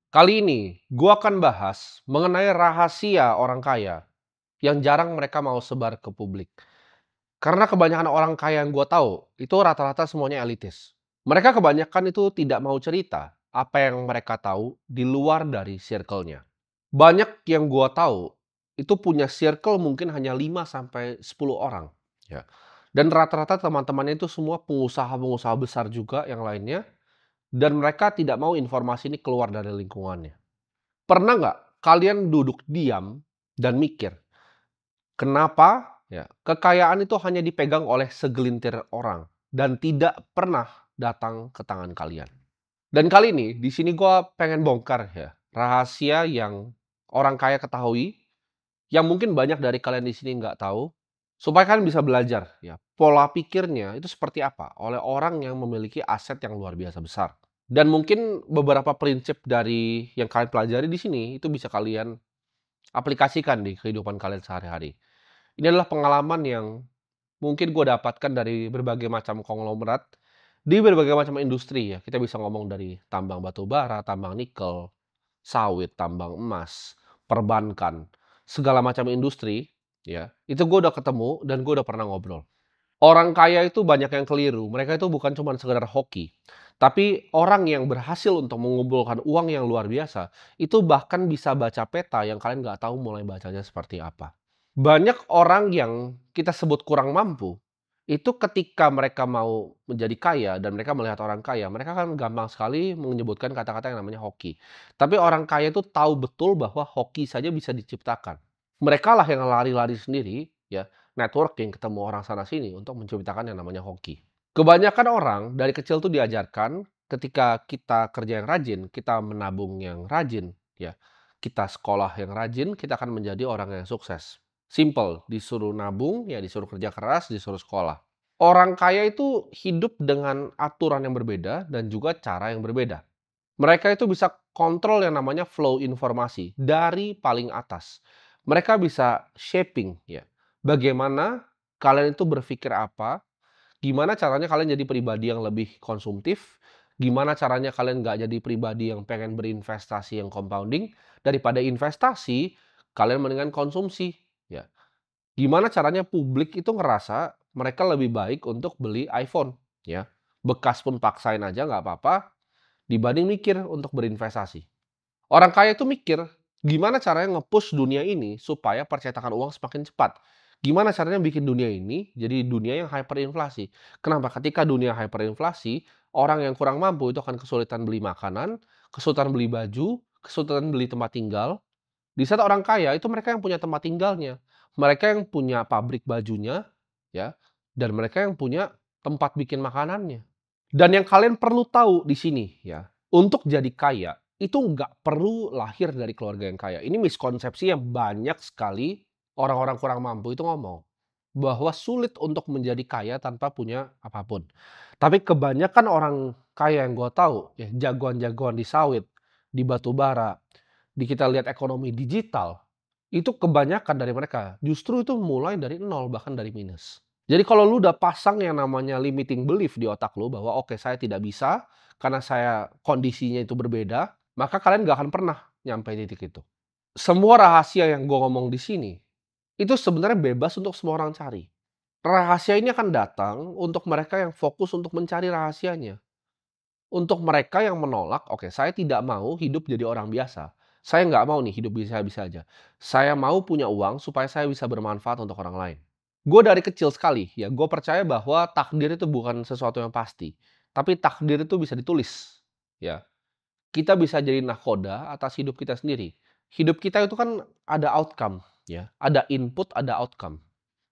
Kali ini, gua akan bahas mengenai rahasia orang kaya yang jarang mereka mau sebar ke publik. Karena kebanyakan orang kaya yang gua tahu, itu rata-rata semuanya elitis. Mereka kebanyakan itu tidak mau cerita apa yang mereka tahu di luar dari circle-nya. Banyak yang gua tahu, itu punya circle mungkin hanya 5 sampai 10 orang, ya. Dan rata-rata teman-temannya itu semua pengusaha-pengusaha besar juga yang lainnya, dan mereka tidak mau informasi ini keluar dari lingkungannya. Pernah nggak kalian duduk diam dan mikir, kenapa ya kekayaan itu hanya dipegang oleh segelintir orang dan tidak pernah datang ke tangan kalian? Dan kali ini di sini gua pengen bongkar ya rahasia yang orang kaya ketahui, yang mungkin banyak dari kalian di sini nggak tahu, supaya kalian bisa belajar ya pola pikirnya itu seperti apa oleh orang yang memiliki aset yang luar biasa besar. Dan mungkin beberapa prinsip dari yang kalian pelajari di sini itu bisa kalian aplikasikan di kehidupan kalian sehari-hari. Ini adalah pengalaman yang mungkin gue dapatkan dari berbagai macam konglomerat, di berbagai macam industri ya. Kita bisa ngomong dari tambang batu bara, tambang nikel, sawit, tambang emas, perbankan, segala macam industri ya. Itu gue udah ketemu dan gue udah pernah ngobrol. Orang kaya itu banyak yang keliru, mereka itu bukan cuma sekedar hoki. Tapi orang yang berhasil untuk mengumpulkan uang yang luar biasa, itu bahkan bisa baca peta yang kalian nggak tahu mulai bacanya seperti apa. Banyak orang yang kita sebut kurang mampu, itu ketika mereka mau menjadi kaya dan mereka melihat orang kaya, mereka kan gampang sekali menyebutkan kata-kata yang namanya hoki. Tapi orang kaya itu tahu betul bahwa hoki saja bisa diciptakan. Mereka lah yang lari-lari sendiri, ya, networking, ketemu orang sana sini untuk menciptakan yang namanya hoki. Kebanyakan orang dari kecil tuh diajarkan ketika kita kerja yang rajin, kita menabung yang rajin, ya, kita sekolah yang rajin, kita akan menjadi orang yang sukses. Simple, disuruh nabung, ya disuruh kerja keras, disuruh sekolah. Orang kaya itu hidup dengan aturan yang berbeda dan juga cara yang berbeda. Mereka itu bisa kontrol yang namanya flow informasi dari paling atas. Mereka bisa shaping ya. Bagaimana kalian itu berpikir apa, gimana caranya kalian jadi pribadi yang lebih konsumtif, gimana caranya kalian nggak jadi pribadi yang pengen berinvestasi yang compounding, daripada investasi, kalian mendingan konsumsi ya. Gimana caranya publik itu ngerasa mereka lebih baik untuk beli iPhone ya. Bekas pun paksain aja nggak apa-apa, dibanding mikir untuk berinvestasi. Orang kaya itu mikir, gimana caranya nge-push dunia ini supaya percetakan uang semakin cepat. Gimana caranya bikin dunia ini jadi dunia yang hyperinflasi. Kenapa? Ketika dunia hyperinflasi, orang yang kurang mampu itu akan kesulitan beli makanan, kesulitan beli baju, kesulitan beli tempat tinggal. Di saat orang kaya itu mereka yang punya tempat tinggalnya, mereka yang punya pabrik bajunya, ya, dan mereka yang punya tempat bikin makanannya. Dan yang kalian perlu tahu di sini ya, untuk jadi kaya itu nggak perlu lahir dari keluarga yang kaya. Ini miskonsepsi yang banyak sekali orang-orang kurang mampu itu ngomong. Bahwa sulit untuk menjadi kaya tanpa punya apapun. Tapi kebanyakan orang kaya yang gue tahu, ya jagoan-jagoan di sawit, di batu bara, di kita lihat ekonomi digital, itu kebanyakan dari mereka justru itu mulai dari nol bahkan dari minus. Jadi kalau lu udah pasang yang namanya limiting belief di otak lu bahwa oke saya tidak bisa karena saya kondisinya itu berbeda, maka kalian gak akan pernah nyampe titik itu. Semua rahasia yang gue ngomong di sini itu sebenarnya bebas untuk semua orang cari. Rahasia ini akan datang untuk mereka yang fokus untuk mencari rahasianya. Untuk mereka yang menolak, oke saya tidak mau hidup jadi orang biasa. Saya nggak mau nih hidup bisa-bisa aja. Saya mau punya uang supaya saya bisa bermanfaat untuk orang lain. Gue dari kecil sekali ya, gue percaya bahwa takdir itu bukan sesuatu yang pasti. Tapi takdir itu bisa ditulis. Ya, kita bisa jadi nahkoda atas hidup kita sendiri. Hidup kita itu kan ada outcome, ya, ada input, ada outcome.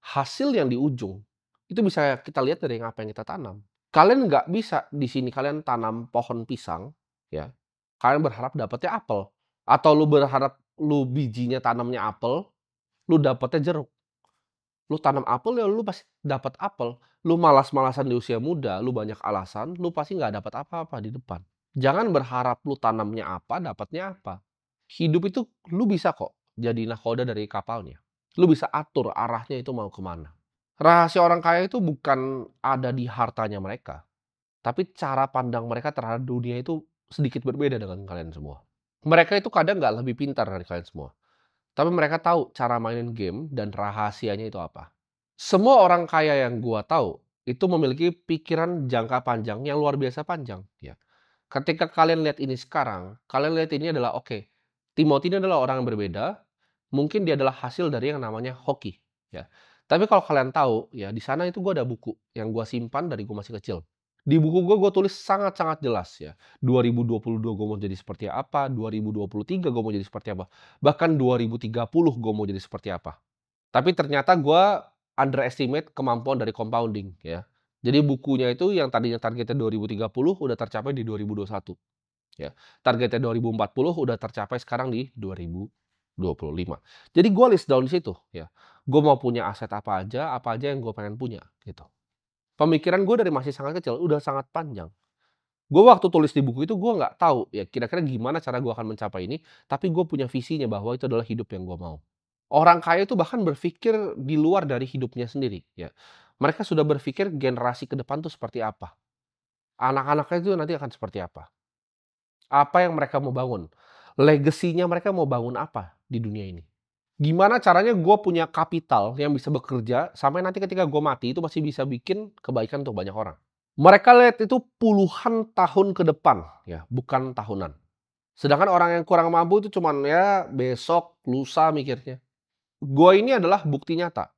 Hasil yang di ujung itu bisa kita lihat dari apa yang kita tanam. Kalian nggak bisa di sini kalian tanam pohon pisang, ya, kalian berharap dapatnya apel, atau lu berharap lu bijinya tanamnya apel, lu dapatnya jeruk. Lu tanam apel, ya lu pasti dapat apel. Lu malas-malasan di usia muda, lu banyak alasan, lu pasti nggak dapat apa-apa di depan. Jangan berharap lu tanamnya apa, dapatnya apa. Hidup itu lu bisa kok jadi nahkoda dari kapalnya. Lu bisa atur arahnya itu mau kemana. Rahasia orang kaya itu bukan ada di hartanya mereka, tapi cara pandang mereka terhadap dunia itu sedikit berbeda dengan kalian semua. Mereka itu kadang nggak lebih pintar dari kalian semua, tapi mereka tahu cara mainin game dan rahasianya itu apa. Semua orang kaya yang gua tahu, itu memiliki pikiran jangka panjang yang luar biasa panjang, ya. Ketika kalian lihat ini sekarang, kalian lihat ini adalah, oke, Timothy ini adalah orang yang berbeda, mungkin dia adalah hasil dari yang namanya hoki, ya. Tapi kalau kalian tahu, ya di sana itu gua ada buku yang gua simpan dari gua masih kecil. Di buku gua tulis sangat-sangat jelas ya, 2022 gua mau jadi seperti apa, 2023 gua mau jadi seperti apa, bahkan 2030 gua mau jadi seperti apa. Tapi ternyata gua underestimate kemampuan dari compounding ya. Jadi bukunya itu yang tadinya targetnya 2030 udah tercapai di 2021 ya. Targetnya 2040 udah tercapai sekarang di 2025. Jadi gua list down di situ ya. Gua mau punya aset apa aja yang gua pengen punya gitu. Pemikiran gue dari masih sangat kecil udah sangat panjang. Gue waktu tulis di buku itu gue nggak tahu ya kira-kira gimana cara gue akan mencapai ini, tapi gue punya visinya bahwa itu adalah hidup yang gue mau. Orang kaya itu bahkan berpikir di luar dari hidupnya sendiri, ya. Mereka sudah berpikir generasi ke depan tuh seperti apa, anak-anaknya itu nanti akan seperti apa yang mereka mau bangun, legasinya mereka mau bangun apa di dunia ini. Gimana caranya gue punya kapital yang bisa bekerja sampai nanti ketika gue mati itu masih bisa bikin kebaikan untuk banyak orang. Mereka lihat itu puluhan tahun ke depan ya, bukan tahunan. Sedangkan orang yang kurang mampu itu cuman ya besok, lusa mikirnya. Gua ini adalah bukti nyata.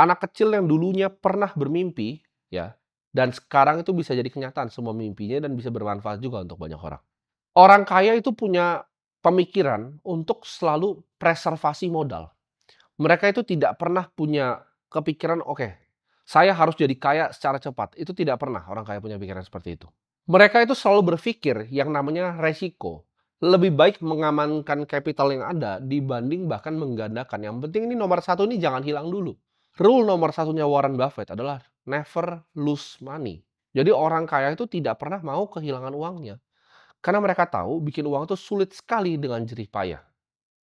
Anak kecil yang dulunya pernah bermimpi, ya, dan sekarang itu bisa jadi kenyataan semua mimpinya dan bisa bermanfaat juga untuk banyak orang. Orang kaya itu punya pemikiran untuk selalu preservasi modal. Mereka itu tidak pernah punya kepikiran, "Oke, saya harus jadi kaya secara cepat." Itu tidak pernah orang kaya punya pikiran seperti itu. Mereka itu selalu berpikir yang namanya resiko. Lebih baik mengamankan kapital yang ada dibanding bahkan menggandakan. Yang penting ini nomor satu ini jangan hilang dulu. Rule nomor satunya Warren Buffett adalah never lose money. Jadi orang kaya itu tidak pernah mau kehilangan uangnya. Karena mereka tahu bikin uang itu sulit sekali dengan jerih payah.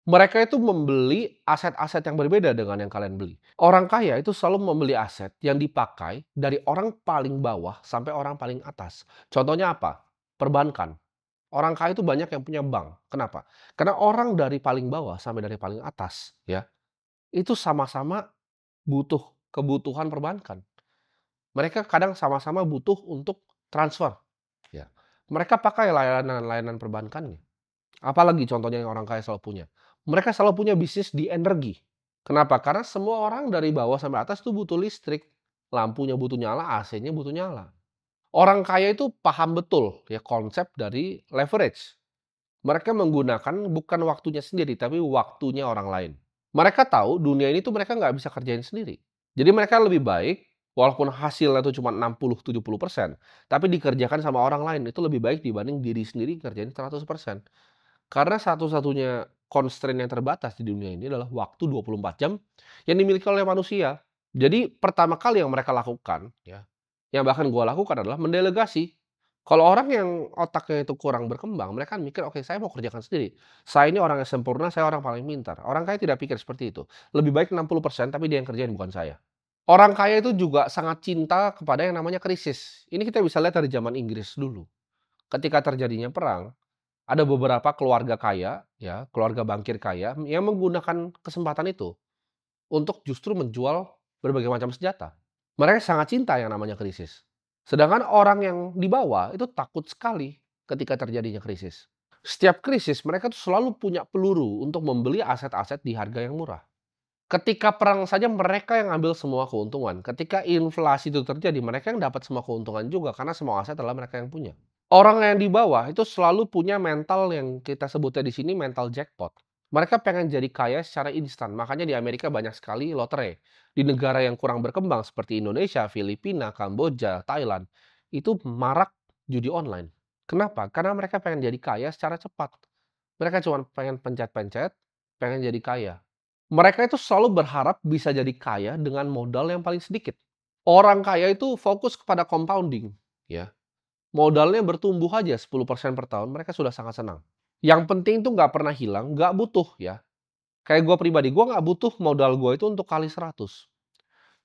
Mereka itu membeli aset-aset yang berbeda dengan yang kalian beli. Orang kaya itu selalu membeli aset yang dipakai dari orang paling bawah sampai orang paling atas. Contohnya apa? Perbankan. Orang kaya itu banyak yang punya bank. Kenapa? Karena orang dari paling bawah sampai dari paling atas, ya, itu sama-sama butuh kebutuhan perbankan. Mereka kadang sama-sama butuh untuk transfer, ya. Mereka pakai layanan-layanan perbankannya. Apalagi contohnya yang orang kaya selalu punya. Mereka selalu punya bisnis di energi. Kenapa? Karena semua orang dari bawah sampai atas tuh butuh listrik. Lampunya butuh nyala, AC-nya butuh nyala. Orang kaya itu paham betul ya konsep dari leverage. Mereka menggunakan bukan waktunya sendiri, tapi waktunya orang lain. Mereka tahu dunia ini tuh mereka nggak bisa kerjain sendiri. Jadi mereka lebih baik, walaupun hasilnya tuh cuma 60-70%, tapi dikerjakan sama orang lain. Itu lebih baik dibanding diri sendiri kerjain 100%. Karena satu-satunya constraint yang terbatas di dunia ini adalah waktu 24 jam yang dimiliki oleh manusia. Jadi pertama kali yang mereka lakukan ya, yang bahkan gua lakukan adalah mendelegasi. Kalau orang yang otaknya itu kurang berkembang, mereka kan mikir, "Oke, saya mau kerjakan sendiri. Saya ini orang yang sempurna, saya orang paling pintar." Orang kaya tidak pikir seperti itu. Lebih baik 60% tapi dia yang kerjain bukan saya. Orang kaya itu juga sangat cinta kepada yang namanya krisis. Ini kita bisa lihat dari zaman Inggris dulu. Ketika terjadinya perang, ada beberapa keluarga kaya, ya, keluarga bankir kaya yang menggunakan kesempatan itu untuk justru menjual berbagai macam senjata. Mereka sangat cinta yang namanya krisis. Sedangkan orang yang di bawah itu takut sekali ketika terjadinya krisis. Setiap krisis mereka tuh selalu punya peluru untuk membeli aset-aset di harga yang murah. Ketika perang saja mereka yang ambil semua keuntungan. Ketika inflasi itu terjadi, mereka yang dapat semua keuntungan juga karena semua aset adalah mereka yang punya. Orang yang di bawah itu selalu punya mental yang kita sebutnya di sini mental jackpot. Mereka pengen jadi kaya secara instan, makanya di Amerika banyak sekali lotre. Di negara yang kurang berkembang seperti Indonesia, Filipina, Kamboja, Thailand, itu marak judi online. Kenapa? Karena mereka pengen jadi kaya secara cepat. Mereka cuma pengen pencet-pencet, pengen jadi kaya. Mereka itu selalu berharap bisa jadi kaya dengan modal yang paling sedikit. Orang kaya itu fokus kepada compounding, ya. Modalnya bertumbuh aja 10% per tahun, mereka sudah sangat senang. Yang penting tuh nggak pernah hilang, nggak butuh ya. Kayak gue pribadi, gue nggak butuh modal gue itu untuk kali 100.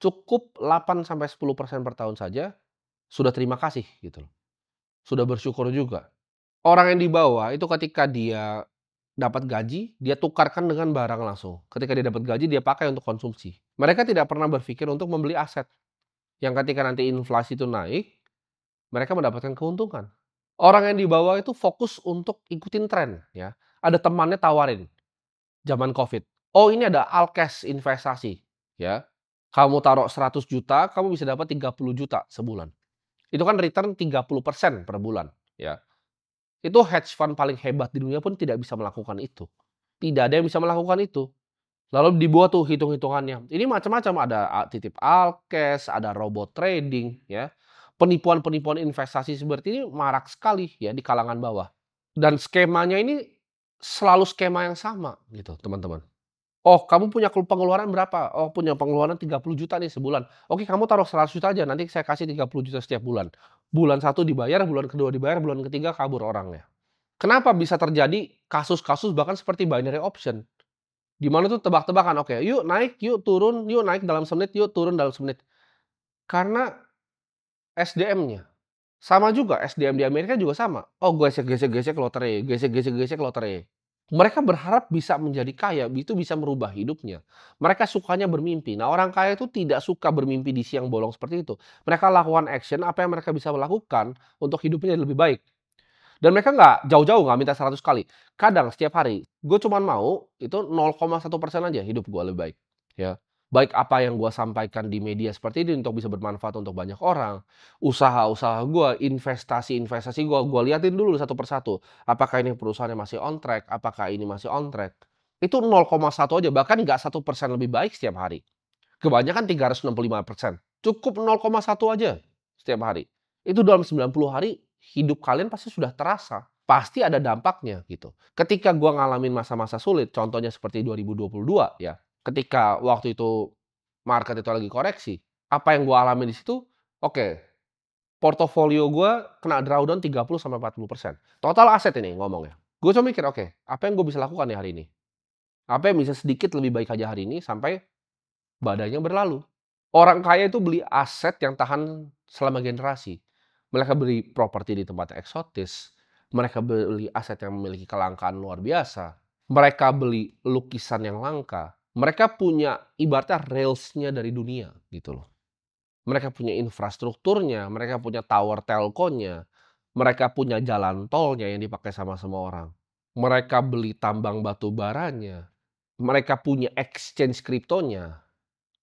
Cukup 8-10% per tahun saja, sudah terima kasih gitu loh. Sudah bersyukur juga. Orang yang di bawah itu ketika dia dapat gaji, dia tukarkan dengan barang langsung. Ketika dia dapat gaji, dia pakai untuk konsumsi. Mereka tidak pernah berpikir untuk membeli aset, yang ketika nanti inflasi itu naik, mereka mendapatkan keuntungan. Orang yang di bawah itu fokus untuk ikutin tren ya. Ada temannya tawarin zaman Covid, "Oh ini ada Alkes investasi ya, kamu taruh 100 juta, kamu bisa dapat 30 juta sebulan." Itu kan return 30% per bulan ya. Itu hedge fund paling hebat di dunia pun tidak bisa melakukan itu. Tidak ada yang bisa melakukan itu. Lalu dibuat tuh hitung-hitungannya. Ini macam-macam, ada titip Alkes, ada robot trading ya. Penipuan-penipuan investasi seperti ini marak sekali ya di kalangan bawah. Dan skemanya ini selalu skema yang sama gitu, teman-teman. Oh, kamu punya pengeluaran berapa? Oh, punya pengeluaran 30 juta nih sebulan. Oke, kamu taruh 100 juta aja, nanti saya kasih 30 juta setiap bulan. Bulan satu dibayar, bulan kedua dibayar, bulan ketiga kabur orangnya. Kenapa bisa terjadi kasus-kasus bahkan seperti binary option? Di mana tuh tebak-tebakan, oke, yuk naik, yuk turun, yuk naik dalam semenit, yuk turun dalam semenit. Karena SDM-nya. Sama juga, SDM di Amerika juga sama. Oh, gesek-gesek-gesek lotre, gesek-gesek-gesek lotre. Mereka berharap bisa menjadi kaya, itu bisa merubah hidupnya. Mereka sukanya bermimpi. Nah, orang kaya itu tidak suka bermimpi di siang bolong seperti itu. Mereka lakukan action, apa yang mereka bisa lakukan untuk hidupnya lebih baik. Dan mereka nggak jauh-jauh, nggak minta 100 kali. Kadang setiap hari, gue cuman mau itu 0,1% aja hidup gue lebih baik, ya. Baik apa yang gue sampaikan di media seperti ini untuk bisa bermanfaat untuk banyak orang, usaha-usaha gue, investasi-investasi gue liatin dulu satu persatu. Apakah ini perusahaannya masih on track, apakah ini masih on track. Itu 0,1 aja, bahkan nggak 1% lebih baik setiap hari. Kebanyakan 365%. Cukup 0,1 aja setiap hari. Itu dalam 90 hari hidup kalian pasti sudah terasa. Pasti ada dampaknya gitu. Ketika gua ngalamin masa-masa sulit, contohnya seperti 2022 ya. Ketika waktu itu market itu lagi koreksi, apa yang gua alami di situ, oke, portofolio gua kena drawdown 30-40%. Total aset ini ngomongnya. Gue cuma mikir, oke, apa yang gue bisa lakukan nih hari ini? Apa yang bisa sedikit lebih baik aja hari ini sampai badainya berlalu. Orang kaya itu beli aset yang tahan selama generasi. Mereka beli properti di tempat eksotis, mereka beli aset yang memiliki kelangkaan luar biasa, mereka beli lukisan yang langka, mereka punya ibaratnya rails-nya dari dunia gitu loh. Mereka punya infrastrukturnya, mereka punya tower telkonya, mereka punya jalan tolnya yang dipakai sama semua orang. Mereka beli tambang batu baranya, mereka punya exchange kriptonya.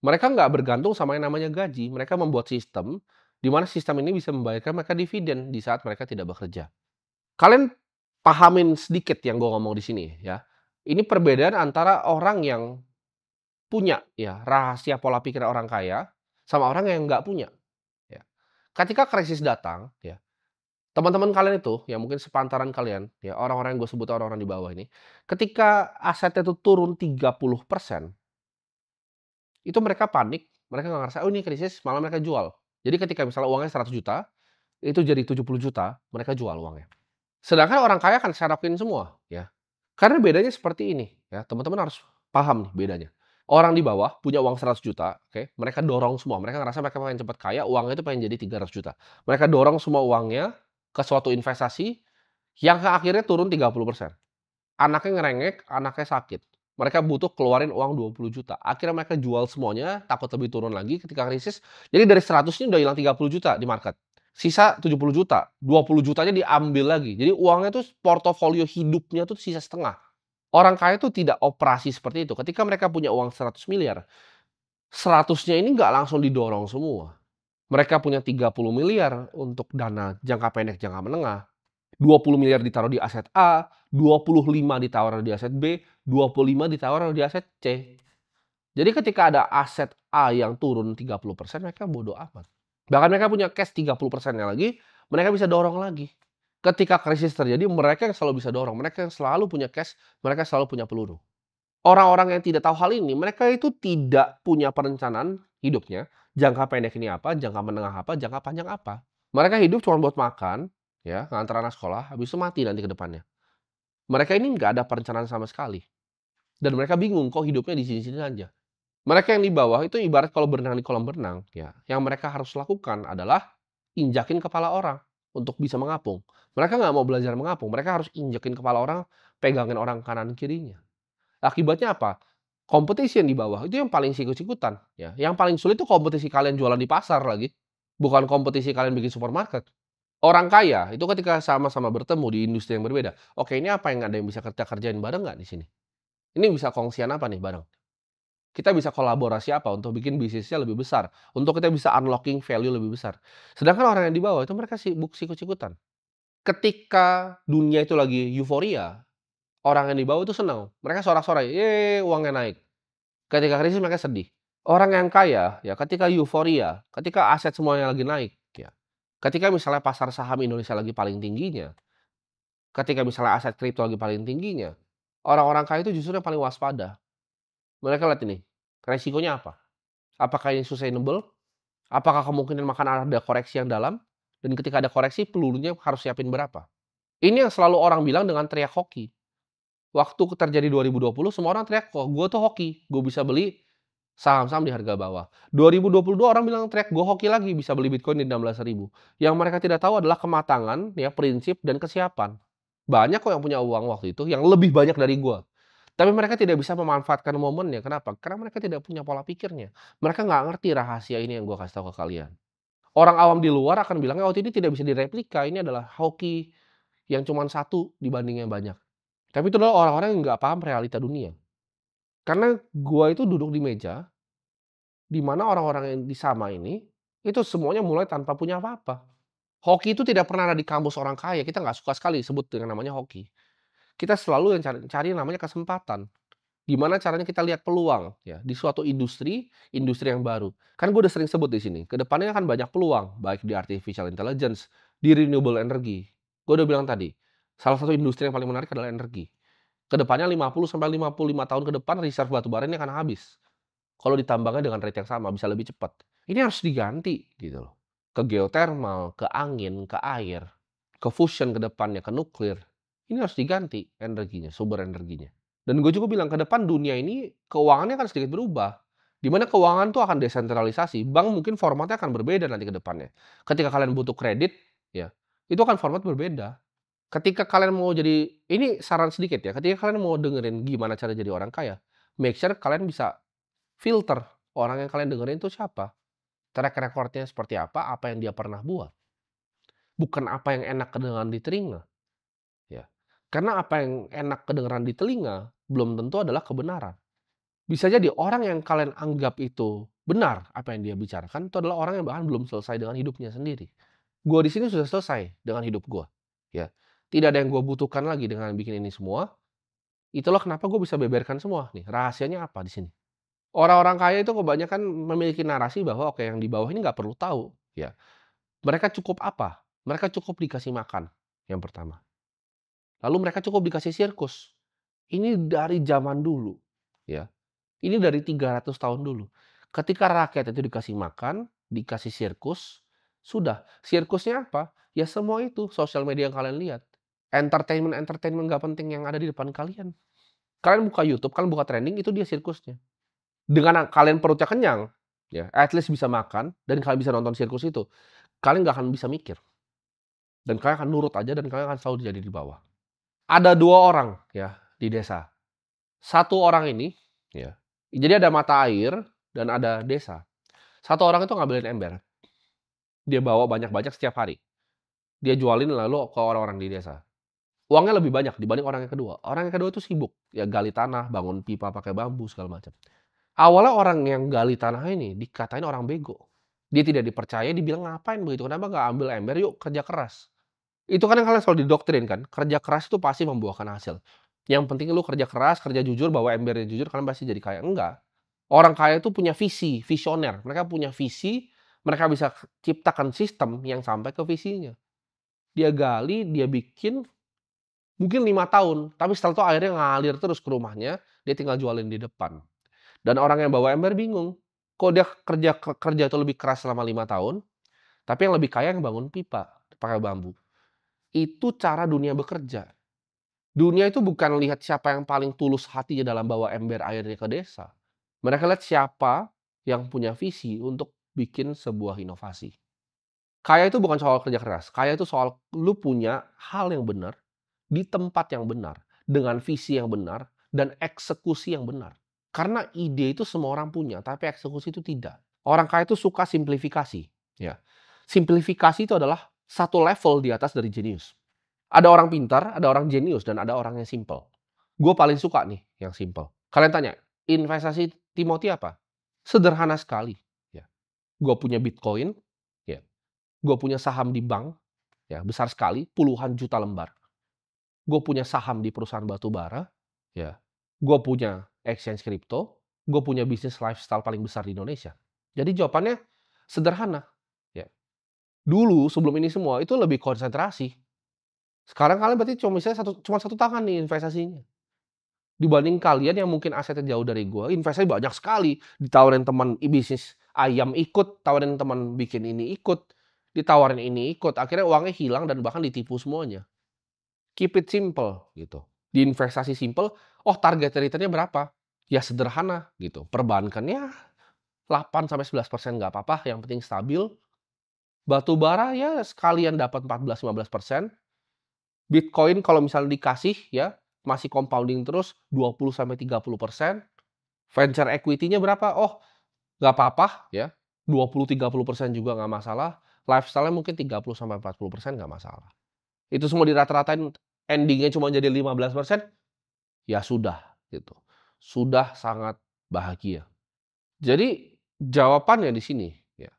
Mereka nggak bergantung sama yang namanya gaji, mereka membuat sistem, di mana sistem ini bisa membayarkan mereka dividen di saat mereka tidak bekerja. Kalian pahamin sedikit yang gue ngomong di sini ya. Ini perbedaan antara orang yang punya ya rahasia pola pikir orang kaya, sama orang yang nggak punya ya. Ketika krisis datang ya, teman-teman kalian itu yang mungkin sepantaran kalian ya, orang-orang yang gue sebut orang-orang di bawah ini, ketika asetnya itu turun 30%. Itu mereka panik, mereka nggak ngerasa, "Oh ini krisis," malah mereka jual. Jadi ketika misalnya uangnya 100 juta, itu jadi 70 juta, mereka jual uangnya. Sedangkan orang kaya akan serokin semua, ya. Karena bedanya seperti ini, ya, teman-teman harus paham nih bedanya. Orang di bawah punya uang 100 juta, oke, mereka dorong semua, mereka ngerasa mereka pengen cepat kaya, uangnya itu pengen jadi 300 juta. Mereka dorong semua uangnya ke suatu investasi yang akhirnya turun 30%. Anaknya ngerengek, anaknya sakit. Mereka butuh keluarin uang 20 juta. Akhirnya mereka jual semuanya, takut lebih turun lagi ketika krisis. Jadi dari 100 ini udah hilang 30 juta di market. Sisa 70 juta, 20 jutanya diambil lagi. Jadi uangnya tuh portofolio hidupnya tuh sisa setengah. Orang kaya tuh tidak operasi seperti itu. Ketika mereka punya uang 100 miliar, 100-nya ini nggak langsung didorong semua. Mereka punya 30 miliar untuk dana jangka pendek, jangka menengah. 20 miliar ditaruh di aset A, 25 ditaruh di aset B, 25 ditaruh di aset C. Jadi ketika ada aset A yang turun 30%, mereka bodo amat. Bahkan mereka punya cash 30%-nya lagi, mereka bisa dorong lagi. Ketika krisis terjadi, mereka yang selalu bisa dorong, mereka yang selalu punya cash, mereka selalu punya peluru. Orang-orang yang tidak tahu hal ini, mereka itu tidak punya perencanaan hidupnya, jangka pendek ini apa, jangka menengah apa, jangka panjang apa. Mereka hidup cuma buat makan, ya, ngantar anak sekolah, habis itu mati nanti ke depannya. Mereka ini nggak ada perencanaan sama sekali. Dan mereka bingung kok hidupnya di sini-sini aja. Mereka yang di bawah itu ibarat kalau berenang di kolam berenang, ya, yang mereka harus lakukan adalah injakin kepala orang untuk bisa mengapung. Mereka nggak mau belajar mengapung, mereka harus injakin kepala orang, pegangin orang kanan kirinya. Akibatnya apa? Kompetisi yang di bawah itu yang paling sikut-sikutan, ya. Yang paling sulit itu kompetisi kalian jualan di pasar lagi, bukan kompetisi kalian bikin supermarket. Orang kaya itu ketika sama-sama bertemu di industri yang berbeda, oke ini apa yang ada yang bisa kita kerjain bareng nggak di sini? Ini bisa kongsian apa nih bareng? Kita bisa kolaborasi apa untuk bikin bisnisnya lebih besar, untuk kita bisa unlocking value lebih besar. Sedangkan orang yang di bawah itu mereka sibuk sikut-sikutan. Ketika dunia itu lagi euforia, orang yang di bawah itu senang. Mereka sorak-sorai, "Yeay, uangnya naik." Ketika krisis mereka sedih. Orang yang kaya, ya ketika euforia, ketika aset semuanya lagi naik, ya. Ketika misalnya pasar saham Indonesia lagi paling tingginya, ketika misalnya aset kripto lagi paling tingginya, orang-orang kaya itu justru yang paling waspada. Mereka lihat ini, resikonya apa? Apakah ini sustainable? Apakah kemungkinan makan ada koreksi yang dalam? Dan ketika ada koreksi, pelurunya harus siapin berapa? Ini yang selalu orang bilang dengan teriak hoki. Waktu terjadi 2020, semua orang teriak, "Kok gue tuh hoki, gue bisa beli saham-saham di harga bawah." 2022 orang bilang teriak, "Gue hoki lagi, bisa beli Bitcoin di 16.000." Yang mereka tidak tahu adalah kematangan, ya, prinsip dan kesiapan. Banyak kok yang punya uang waktu itu, yang lebih banyak dari gue. Tapi mereka tidak bisa memanfaatkan momennya. Kenapa? Karena mereka tidak punya pola pikirnya. Mereka nggak ngerti rahasia ini yang gue kasih tahu ke kalian. Orang awam di luar akan bilangnya, "Oh, ini tidak bisa direplika, ini adalah hoki yang cuma satu dibanding yang banyak." Tapi itu adalah orang-orang yang nggak paham realita dunia. Karena gua itu duduk di meja, di mana orang-orang yang di sama ini, itu semuanya mulai tanpa punya apa-apa. Hoki itu tidak pernah ada di kamus orang kaya, kita nggak suka sekali sebut dengan namanya hoki. Kita selalu yang cari namanya kesempatan. Gimana caranya kita lihat peluang ya di suatu industri yang baru. Kan gue udah sering sebut di sini, ke depannya akan banyak peluang, baik di artificial intelligence, di renewable energy. Gue udah bilang tadi, salah satu industri yang paling menarik adalah energi. Kedepannya 50 sampai 55 tahun ke depan reserve batu bara ini akan habis. Kalau ditambangnya dengan rate yang sama bisa lebih cepat. Ini harus diganti gitu loh. Ke geothermal, ke angin, ke air, ke fusion ke depannya, ke nuklir. Ini harus diganti energinya, sumber energinya. Dan gue juga bilang ke depan dunia ini keuangannya akan sedikit berubah. Di mana keuangan tuh akan desentralisasi. Bank mungkin formatnya akan berbeda nanti ke depannya. Ketika kalian butuh kredit, ya, itu akan format berbeda. Ketika kalian mau jadi ini saran sedikit ya, ketika kalian mau dengerin gimana cara jadi orang kaya, make sure kalian bisa filter orang yang kalian dengerin itu siapa, track record-nya seperti apa yang dia pernah buat, bukan apa yang enak kedengeran di telinga, ya. Karena apa yang enak kedengeran di telinga belum tentu adalah kebenaran. Bisa jadi orang yang kalian anggap itu benar apa yang dia bicarakan itu adalah orang yang bahkan belum selesai dengan hidupnya sendiri. Gua di sini sudah selesai dengan hidup gua, ya. Tidak ada yang gua butuhkan lagi dengan bikin ini semua. Itulah kenapa gue bisa beberkan semua nih, rahasianya apa di sini. Orang-orang kaya itu kebanyakan memiliki narasi bahwa oke yang di bawah ini nggak perlu tahu, ya. Mereka cukup apa? Mereka cukup dikasih makan, yang pertama. Lalu mereka cukup dikasih sirkus. Ini dari zaman dulu, ya. Ini dari 300 tahun dulu. Ketika rakyat itu dikasih makan, dikasih sirkus, sudah. Sirkusnya apa? Ya semua itu, sosial media yang kalian lihat. Entertainment nggak penting yang ada di depan kalian. Kalian buka YouTube, kalian buka trending, itu dia sirkusnya. Dengan kalian perutnya kenyang, ya, at least bisa makan dan kalian bisa nonton sirkus itu, kalian nggak akan bisa mikir. Dan kalian akan nurut aja dan kalian akan selalu jadi di bawah. Ada 2 orang ya di desa. Satu orang ini, ya, jadi ada mata air dan ada desa. Satu orang itu ngambilin ember, dia bawa banyak-banyak setiap hari. Dia jualin lalu ke orang-orang di desa. Uangnya lebih banyak dibanding orang yang kedua. Orang yang kedua itu sibuk, ya gali tanah, bangun pipa pakai bambu segala macam. Awalnya orang yang gali tanah ini dikatain orang bego. Dia tidak dipercaya, dibilang, "Ngapain begitu? Kenapa nggak ambil ember? Yuk kerja keras." Itu kan yang kalian selalu didoktrin kan, kerja keras itu pasti membuahkan hasil. Yang penting lu kerja keras, kerja jujur, bawa embernya jujur, kalian pasti jadi kaya. Enggak. Orang kaya itu punya visi, visioner. Mereka punya visi, mereka bisa ciptakan sistem yang sampai ke visinya. Dia gali, dia bikin, mungkin 5 tahun, tapi setelah itu airnya ngalir terus ke rumahnya, dia tinggal jualin di depan. Dan orang yang bawa ember bingung, kok dia kerja itu lebih keras selama 5 tahun, tapi yang lebih kaya yang bangun pipa pakai bambu. Itu cara dunia bekerja. Dunia itu bukan lihat siapa yang paling tulus hatinya dalam bawa ember airnya ke desa. Mereka lihat siapa yang punya visi untuk bikin sebuah inovasi. Kaya itu bukan soal kerja keras, kaya itu soal lu punya hal yang benar, di tempat yang benar, dengan visi yang benar, dan eksekusi yang benar. Karena ide itu semua orang punya, tapi eksekusi itu tidak. Orang kaya itu suka simplifikasi. Ya. Simplifikasi itu adalah satu level di atas dari jenius. Ada orang pintar, ada orang jenius, dan ada orang yang simple. Gue paling suka nih yang simple. Kalian tanya, investasi Timothy apa? Sederhana sekali. Ya. Gue punya Bitcoin, ya. Gue punya saham di bank, ya besar sekali, puluhan juta lembar. Gue punya saham di perusahaan batu bara, ya. Gue punya exchange crypto, gue punya bisnis lifestyle paling besar di Indonesia. Jadi jawabannya sederhana. Ya. Dulu sebelum ini semua itu lebih konsentrasi. Sekarang kalian berarti cuma satu tangan nih investasinya. Dibanding kalian yang mungkin asetnya jauh dari gue, investasi banyak sekali. Ditawarin teman bisnis ayam ikut, tawarin teman bikin ini ikut, ditawarin ini ikut. Akhirnya uangnya hilang dan bahkan ditipu semuanya. Keep it simple gitu. Di investasi simple, oh target return-nya berapa? Ya sederhana gitu. Perbankannya 8-11% nggak apa-apa, yang penting stabil. Batu bara ya sekalian dapat 14-15%. Bitcoin kalau misalnya dikasih ya, masih compounding terus 20-30%. Venture equity-nya berapa? Oh, nggak apa-apa ya. 20-30% juga nggak masalah. Lifestyle-nya mungkin 30-40% nggak masalah. Itu semua dirata-ratain, ending-nya cuma jadi 15%, ya sudah gitu. Sudah sangat bahagia. Jadi jawabannya di sini ya.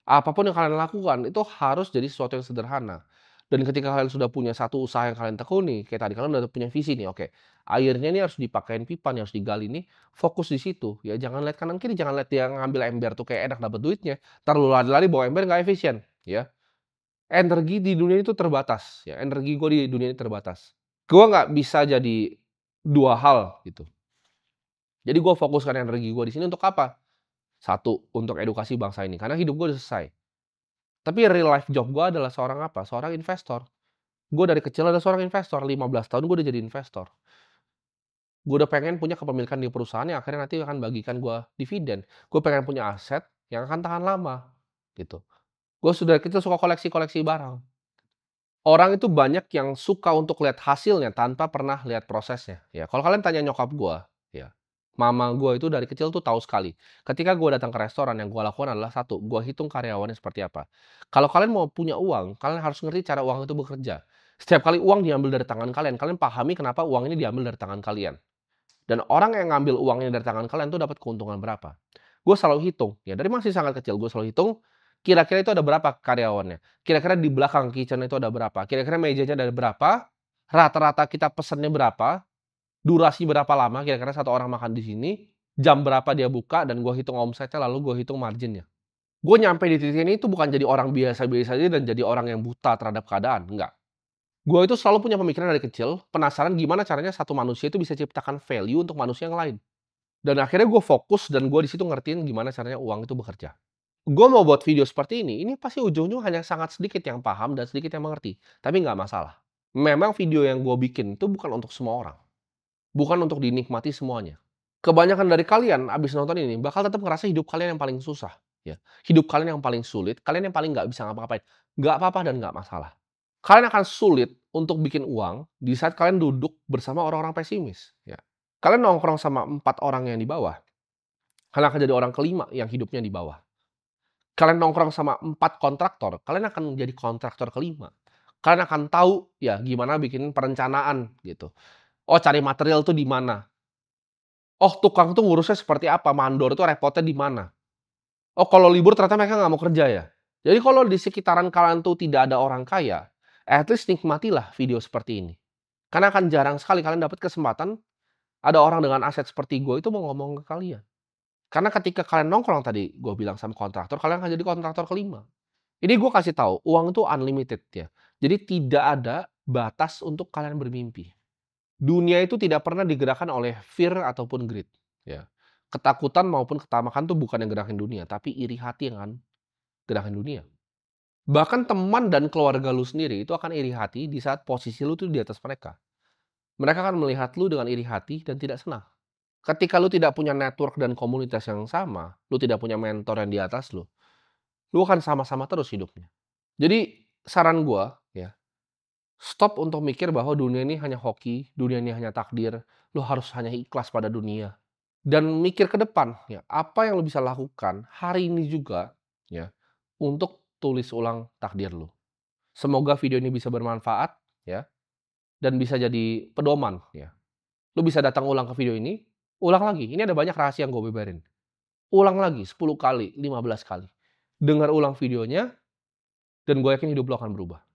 Apapun yang kalian lakukan itu harus jadi sesuatu yang sederhana. Dan ketika kalian sudah punya satu usaha yang kalian tekuni, kayak tadi kalian udah punya visi nih, oke. Airnya ini harus dipakein pipa nih, harus digali nih, fokus di situ. Ya jangan lihat kanan kiri, jangan lihat dia ngambil ember tuh kayak enak dapat duitnya. Entar lu lari-lari bawa ember nggak efisien, ya. Energi di dunia itu terbatas, ya. Energi gue di dunia ini terbatas. Gue nggak bisa jadi dua hal gitu. Jadi gue fokuskan energi gue di sini untuk apa? Satu, untuk edukasi bangsa ini, karena hidup gue udah selesai. Tapi real life job gue adalah seorang apa? Seorang investor. Gue dari kecil adalah seorang investor, 15 tahun gue udah jadi investor. Gue udah pengen punya kepemilikan di perusahaan yang akhirnya nanti akan bagikan gue dividen. Gue pengen punya aset yang akan tahan lama, gitu. Gue sudah dari kecil suka koleksi-koleksi barang. Orang itu banyak yang suka untuk lihat hasilnya tanpa pernah lihat prosesnya, ya. Kalau kalian tanya nyokap gue, ya, mama gue itu dari kecil tuh tahu sekali. Ketika gue datang ke restoran, yang gue lakukan adalah satu, gue hitung karyawannya seperti apa. Kalau kalian mau punya uang, kalian harus ngerti cara uang itu bekerja. Setiap kali uang diambil dari tangan kalian pahami kenapa uang ini diambil dari tangan kalian. Dan orang yang ngambil uangnya dari tangan kalian tuh dapat keuntungan berapa. Gue selalu hitung, ya dari masih sangat kecil gue selalu hitung, kira-kira itu ada berapa karyawannya. Kira-kira di belakang kitchen itu ada berapa. Kira-kira mejanya ada berapa. Rata-rata kita pesennya berapa. Durasi berapa lama kira-kira satu orang makan di sini. Jam berapa dia buka dan gue hitung omsetnya lalu gue hitung marginnya. Gue nyampe di titik ini itu bukan jadi orang biasa-biasa aja dan jadi orang yang buta terhadap keadaan, enggak. Gue itu selalu punya pemikiran dari kecil, penasaran gimana caranya satu manusia itu bisa ciptakan value untuk manusia yang lain. Dan akhirnya gue fokus dan gue di situ ngertiin gimana caranya uang itu bekerja. Gue mau buat video seperti ini pasti ujung-ujung hanya sangat sedikit yang paham dan sedikit yang mengerti. Tapi nggak masalah. Memang video yang gue bikin itu bukan untuk semua orang. Bukan untuk dinikmati semuanya. Kebanyakan dari kalian abis nonton ini bakal tetap ngerasa hidup kalian yang paling susah. Ya. Hidup kalian yang paling sulit, kalian yang paling nggak bisa ngapa-ngapain. Nggak apa-apa dan nggak masalah. Kalian akan sulit untuk bikin uang di saat kalian duduk bersama orang-orang pesimis. Ya. Kalian nongkrong sama 4 orang yang di bawah, kalian akan jadi orang kelima yang hidupnya di bawah. Kalian nongkrong sama 4 kontraktor, kalian akan jadi kontraktor kelima. Kalian akan tahu ya gimana bikin perencanaan gitu. Oh cari material tuh di mana. Oh tukang tuh ngurusnya seperti apa, mandor tuh repotnya di mana. Oh kalau libur ternyata mereka nggak mau kerja ya. Jadi kalau di sekitaran kalian tuh tidak ada orang kaya, at least nikmatilah video seperti ini. Karena akan jarang sekali kalian dapat kesempatan ada orang dengan aset seperti gue itu mau ngomong ke kalian. Karena ketika kalian nongkrong tadi, gue bilang sama kontraktor, kalian akan jadi kontraktor kelima. Ini gue kasih tahu, uang itu unlimited ya. Jadi tidak ada batas untuk kalian bermimpi. Dunia itu tidak pernah digerakkan oleh fear ataupun greed. Ya. Ketakutan maupun ketamakan tuh bukan yang gerakin dunia, tapi iri hati yang akan gerakin dunia. Bahkan teman dan keluarga lu sendiri itu akan iri hati di saat posisi lu tuh di atas mereka. Mereka akan melihat lu dengan iri hati dan tidak senang. Ketika lu tidak punya network dan komunitas yang sama, lu tidak punya mentor yang di atas lu akan sama-sama terus hidupnya. Jadi saran gua ya, Stop untuk mikir bahwa dunia ini hanya hoki, dunia ini hanya takdir, lo harus hanya ikhlas pada dunia. Dan mikir ke depan, ya, apa yang lo bisa lakukan hari ini juga, ya, untuk tulis ulang takdir lo. Semoga video ini bisa bermanfaat, ya, dan bisa jadi pedoman, ya. Lo bisa datang ulang ke video ini, ulang lagi, ini ada banyak rahasia yang gue beberin. Ulang lagi 10 kali, 15 kali. Dengar ulang videonya, dan gue yakin hidup lo akan berubah.